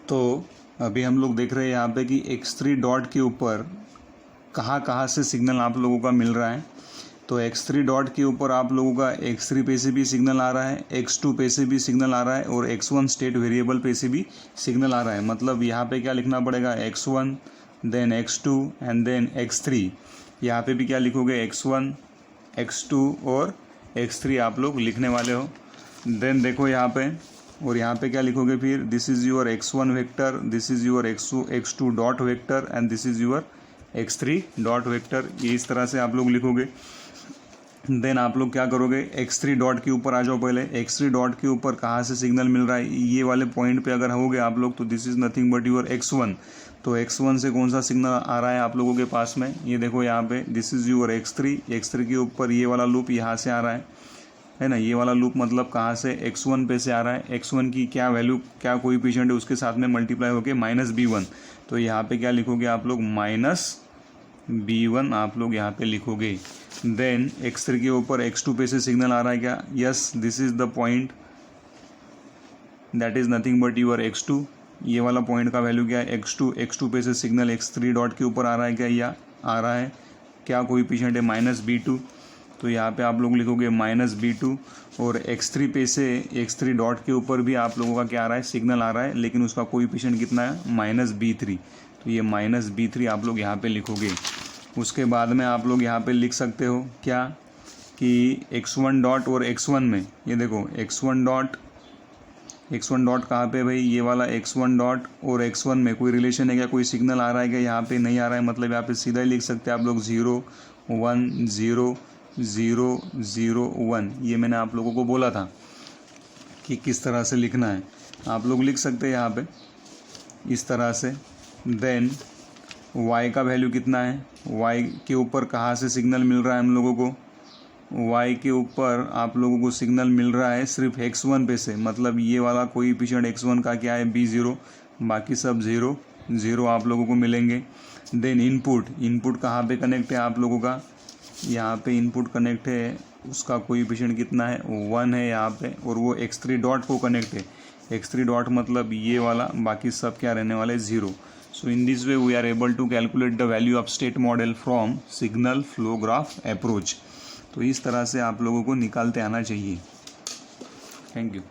तो अभी हम लोग देख रहे हैं यहाँ पे कि x3 डॉट के ऊपर कहाँ से सिग्नल आप लोगों का मिल रहा है। तो x3 डॉट के ऊपर आप लोगों का x3 पे से भी सिग्नल आ रहा है, x2 पे से भी सिग्नल आ रहा है और x1 स्टेट वेरिएबल पे से भी सिग्नल आ रहा है। मतलब यहाँ पे क्या लिखना पड़ेगा, x1 then x2 and then x3। यहाँ पे भी क्या लिखोगे, x1 x2 और x3 आप लोग लिखने वाले हो। देन देखो यहाँ पे, और यहाँ पे क्या लिखोगे फिर, this is your x1 vector, this is your x2 dot vector and this is your x3 dot vector. ये इस तरह से आप लोग लिखोगे। देन आप लोग क्या करोगे, x3 डॉट के ऊपर आ जाओ। पहले x3 डॉट के ऊपर कहाँ से सिग्नल मिल रहा है, ये वाले पॉइंट पे अगर होगे आप लोग तो this is nothing but your x1। तो x1 से कौन सा सिग्नल आ रहा है आप लोगों के पास में, ये देखो यहाँ पे दिस इज़ योर x3 के ऊपर ये वाला लूप यहाँ से आ रहा है ना। ये वाला लूप मतलब कहाँ से, x1 पे से आ रहा है। x1 की क्या वैल्यू, क्या कोएफिशिएंट है, उसके साथ में मल्टीप्लाई होके -b1। तो यहाँ पे क्या लिखोगे आप लोग, -b1 आप लोग यहाँ पे लिखोगे। देन x3 के ऊपर x2 पे से सिग्नल आ रहा है क्या, yes this is the point that is nothing but your x2। ये वाला पॉइंट का वैल्यू क्या है, x2 पे से सिग्नल x3 डॉट के ऊपर आ रहा है क्या, या आ रहा है, क्या कोएफिशिएंट है, -b2। तो यहाँ पे आप लोग लिखोगे -b2। और x3 पे से x3 डॉट के ऊपर भी आप लोगों का क्या आ रहा है, सिग्नल आ रहा है, लेकिन उसका कोएफिशिएंट कितना है, -b3। तो ये -b3 आप लोग यहाँ पे लिखोगे। उसके बाद में आप लोग यहाँ पे लिख सकते हो क्या, कि x1 डॉट और x1 में, ये देखो x1 डॉट कहाँ पे भाई, ये वाला x1 डॉट और x1 में कोई रिलेशन है क्या, कोई सिग्नल आ रहा है क्या, यहाँ पे नहीं आ रहा है। मतलब यहाँ पे सीधा ही लिख सकते हैं आप लोग 0 1 0 0 0 1। ये मैंने आप लोगों को बोला था कि किस तरह से लिखना है, आप लोग लिख सकते हैं यहाँ पे इस तरह से। देन y का वैल्यू कितना है, y के ऊपर कहाँ से सिग्नल मिल रहा है हम लोगों को, y के ऊपर आप लोगों को सिग्नल मिल रहा है सिर्फ x1 पे से। मतलब ये वाला कोएफिशिएंट x1 का क्या है, b0, बाकी सब 0 0 आप लोगों को मिलेंगे। देन इनपुट कहाँ पे कनेक्ट है आप लोगों का, यहाँ पे इनपुट कनेक्ट है, उसका कोएफिशिएंट कितना है, 1 है यहाँ पे, और वो x3 डॉट को कनेक्ट है। x3 डॉट मतलब ये वाला, बाकी सब क्या रहने वाले, 0। So in this way we are able to calculate the value of state model from signal flow graph approach. तो इस तरह से आप लोगों को निकालते आना चाहिए। Thank you.